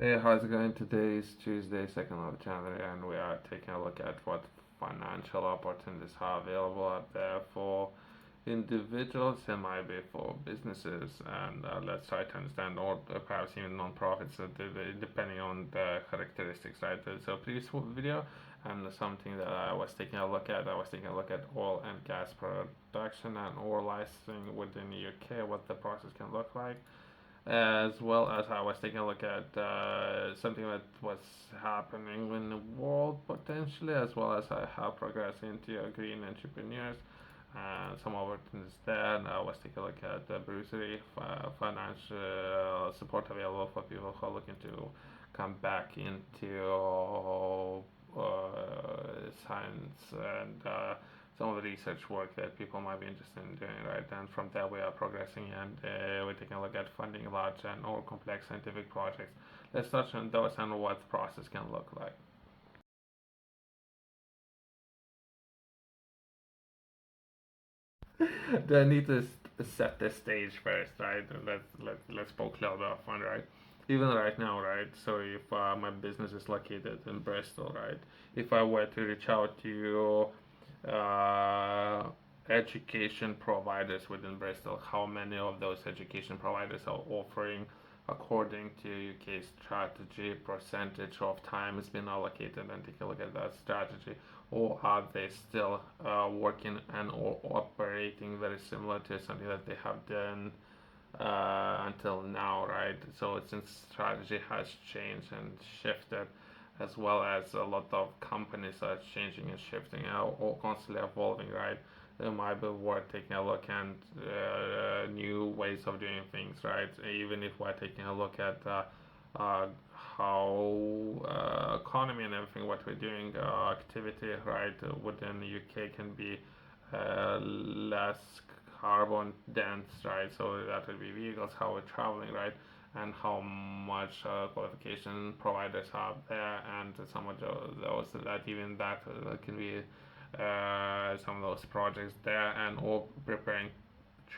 Hey, how's it going? Today is Tuesday, 2nd of January, and we are taking a look at what financial opportunities are available out there for individuals and might be for businesses. And let's try to understand, or perhaps even non-profits, depending on the characteristics, right? So, previous video, and something that I was taking a look at, oil and gas production and oil licensing within the UK, what the process can look like, as well as I was taking a look at something that was happening in the world potentially, as well as how progress into green entrepreneurs, some opportunities there. And I was taking a look at the bursary financial support available for people who are looking to come back into science and some of the research work that people might be interested in doing, right? And from there, we are progressing and we're taking a look at funding large and or complex scientific projects. Let's touch on those and what the process can look like. Do I need to set the stage first, right? Let's poke a little bit of fun, right? Even right now, right? So if my business is located in Bristol, right? If I were to reach out to education providers within Bristol, how many of those education providers are offering, according to UK strategy, percentage of time has been allocated, and take a look at that strategy, or are they still working and or operating very similar to something that they have done until now, right? So since strategy has changed and shifted, as well as a lot of companies are changing and shifting out or constantly evolving, right? It might be worth taking a look at new ways of doing things, right? Even if we're taking a look at how economy and everything, what we're doing, activity, right, within the UK can be less carbon dense, right? So that would be vehicles, how we're traveling, right? And how much qualification providers have there, and some of those that even that can be some of those projects there, and or preparing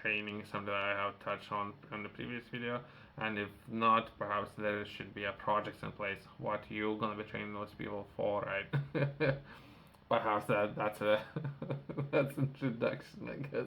training, something that I have touched on in the previous video. And if not, perhaps there should be a project in place what you're gonna be training those people for, right? Perhaps that's a that's introduction, I guess.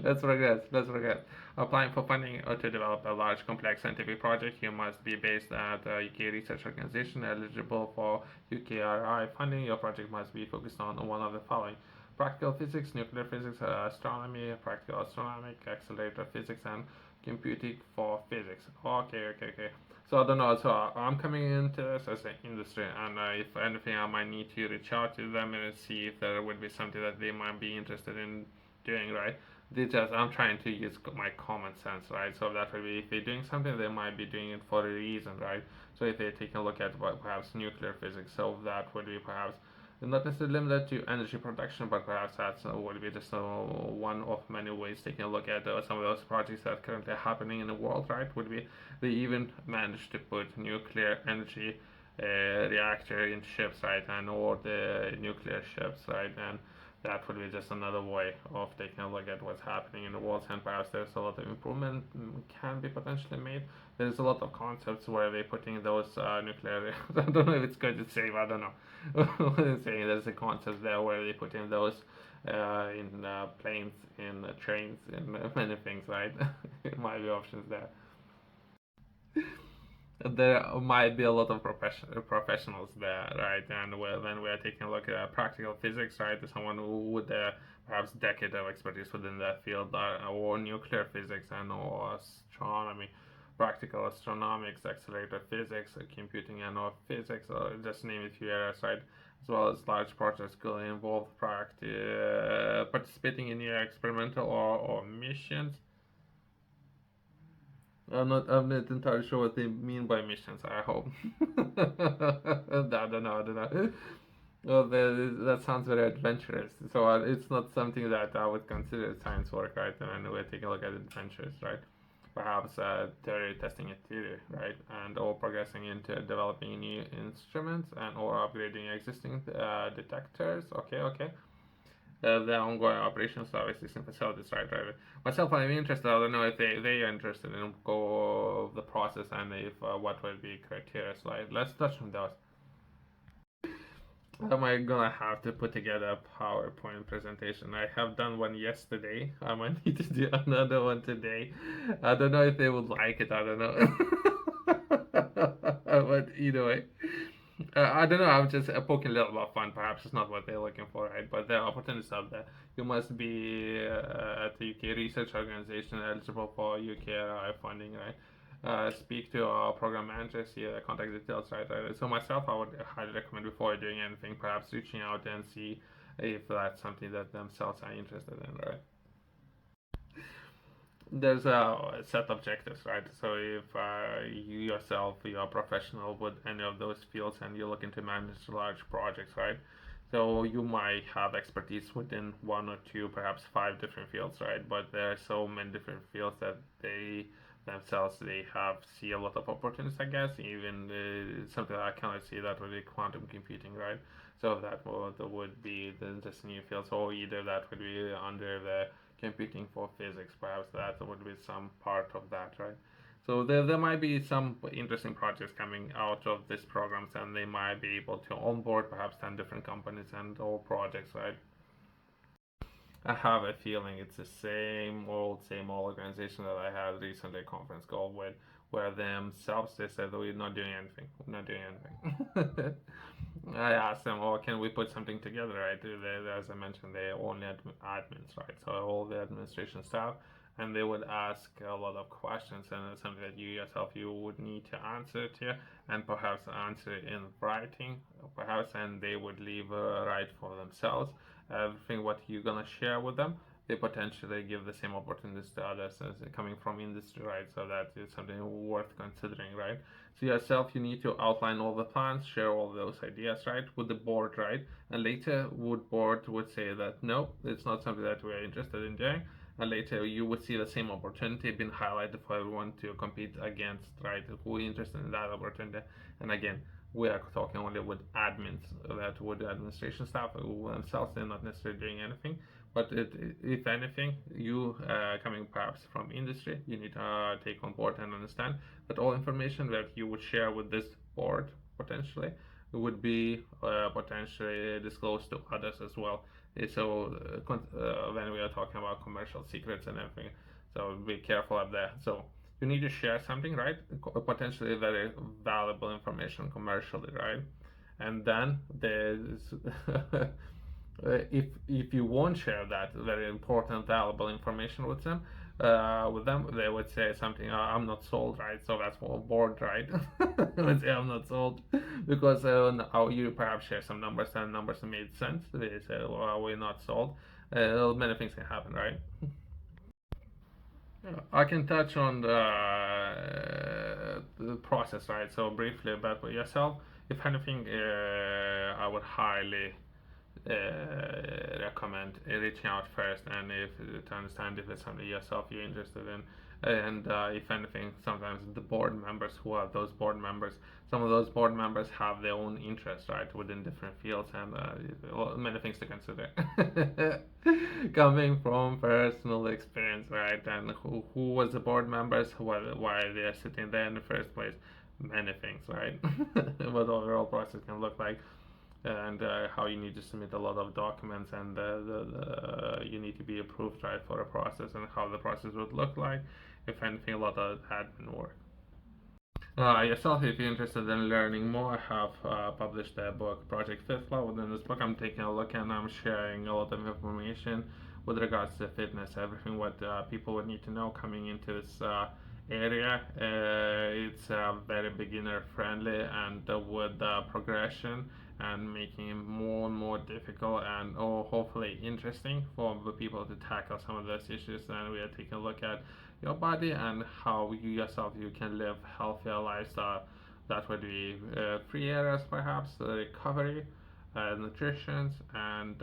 Let's progress. Let's progress. Applying for funding or to develop a large, complex scientific project, you must be based at a UK research organization eligible for UKRI funding. Your project must be focused on one of the following: practical physics, nuclear physics, astronomy, practical astronomic, accelerator physics, and computing for physics. Okay. So I don't know. So I'm coming into this as an industry, and if anything, I might need to reach out to them and see if there would be something that they might be interested in doing, right? They just I'm trying to use my common sense, right? So that would be if they're doing something, they might be doing it for a reason, right? So if they're taking a look at perhaps nuclear physics, so that would be perhaps not necessarily limited to energy production, but perhaps that's would be just one of many ways taking a look at some of those projects that are currently happening in the world, right? Would be they even managed to put nuclear energy reactor in ships, right, and or the nuclear ships, right, and that would be just another way of taking a look at what's happening in the world, and perhaps there's a lot of improvement can be potentially made. There's a lot of concepts where they're putting those nuclear. I don't know if it's good to say, but I don't know. What I'm saying, there's a concept there where they put in those in planes, in trains, in many things, right? It might be options there. There might be a lot of professionals there, right? And when we are taking a look at practical physics, right, someone who would perhaps decade of expertise within that field, or nuclear physics and or astronomy, practical astronomics, accelerator physics, computing and or physics, or just name a few areas, right? As well as large projects could involve participating in your experimental or missions. I'm not entirely sure what they mean by missions. I hope. I don't know. I don't know. Well, that sounds very adventurous. So it's not something that I would consider science work, right? And we're taking a look at adventures, right? Perhaps theory testing a theory, right? And or progressing into developing new instruments and or upgrading existing detectors. Okay. the ongoing operations of existing facilities, right? Myself, I'm interested. I don't know if they are interested in go the process and if what will be criteria. So let's touch on those. Am I gonna have to put together a PowerPoint presentation? I have done one yesterday. I might need to do another one today. I don't know if they would like it. I don't know. But either way, I don't know. I'm just poking a little about fun. Perhaps it's not what they're looking for, right? But there are opportunities out there. You must be at the UK research organization eligible for UK funding, right? Speak to our program manager, see the contact details, right? So myself, I would highly recommend before doing anything, perhaps reaching out and see if that's something that themselves are interested in, right? There's a set objectives, right? So if you yourself, you're a professional with any of those fields and you're looking to manage large projects, right? So you might have expertise within one or two, perhaps five different fields, right? But there are so many different fields that they themselves they have see a lot of opportunities, I guess. Even something that I cannot see that would be quantum computing, right? So that would be the new field. So either that would be under the computing for physics, perhaps that would be some part of that, right? So there might be some interesting projects coming out of these programs, and they might be able to onboard perhaps 10 different companies and all projects, right? I have a feeling it's the same old organization that I had recently a conference call with, where themselves they said we're not doing anything, we're not doing anything. I asked them, "Oh, can we put something together?" Right? As I mentioned, they only admins, right? So all the administration staff, and they would ask a lot of questions, and it's something that you yourself you would need to answer to, and perhaps answer in writing, perhaps, and they would leave a right for themselves. Everything what you're gonna share with them, they potentially give the same opportunities to others as coming from industry, right? So that is something worth considering, right? So yourself, you need to outline all the plans, share all those ideas, right, with the board, right? And later, would board would say that no, it's not something that we're interested in doing. And later, you would see the same opportunity being highlighted for everyone to compete against, right? Who is interested in that opportunity? And again, we are talking only with admins, that with the administration staff who themselves they're not necessarily doing anything. But if anything, you coming perhaps from industry, you need to take on board and understand that all information that you would share with this board potentially would be potentially disclosed to others as well. So when we are talking about commercial secrets and everything, so be careful of that. So you need to share something, right? Potentially very valuable information commercially, right? And then there's if you won't share that very important valuable information with them they would say something, I'm not sold, right? So that's for board, right? They would say I'm not sold because you perhaps share some numbers and numbers made sense. They say, well, we're not sold. Many things can happen, right? I can touch on the process, right? So briefly about yourself. If anything, I would highly recommend reaching out first and if to understand if it's something yourself you're interested in, and if anything sometimes the board members who are those board members, some of those board members have their own interests, right, within different fields, and many things to consider. Coming from personal experience, right, and who was the board members, why they're sitting there in the first place, many things, right? What the overall process can look like, and how you need to submit a lot of documents, and you need to be approved, right, for a process, and how the process would look like, if anything, a lot of admin work. Yourself, if you're interested in learning more, I have published a book, Project Fifth Law. Within this book, I'm taking a look and I'm sharing a lot of information with regards to fitness, everything what people would need to know coming into this area. It's very beginner friendly and with progression and making it more and more difficult and hopefully interesting for the people to tackle some of those issues. And we are taking a look at your body and how you yourself you can live healthier lifestyle. That would be three areas, perhaps: recovery, nutrition, and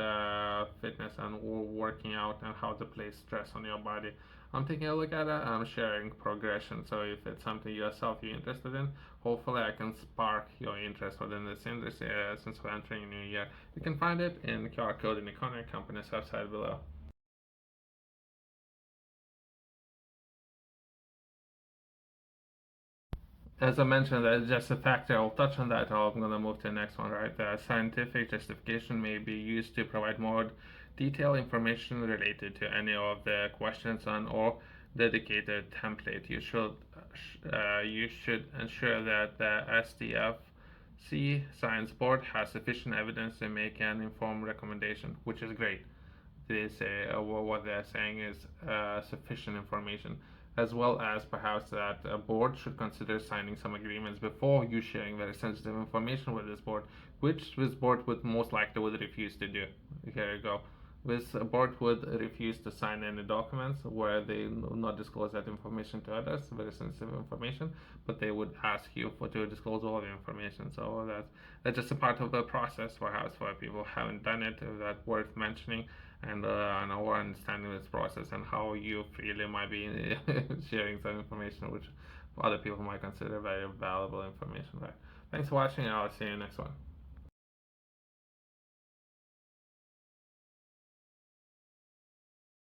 fitness, and working out, and how to place stress on your body. I'm taking a look at it. I'm sharing progression. So if it's something yourself you're interested in, hopefully I can spark your interest within this industry since we're entering a new year. You can find it in the QR code in the corner company's website below. As I mentioned, that's just a factor. I'll touch on that. I'm going to move to the next one, right? The scientific justification may be used to provide more detailed information related to any of the questions on or dedicated template. You should ensure that the SDFC Science Board has sufficient evidence to make an informed recommendation, which is great. They say what they're saying is sufficient information, as well as perhaps that a board should consider signing some agreements before you sharing very sensitive information with this board, which this board would most likely would refuse to do. Here you go. This board would refuse to sign any documents where they will not disclose that information to others, very sensitive information, but they would ask you to disclose all the information. So that's just a part of the process, perhaps for people who haven't done it, that's worth mentioning, and our understanding this process and how you feel it might be sharing some information which other people might consider very valuable information. Right. Thanks for watching. I'll see you next one.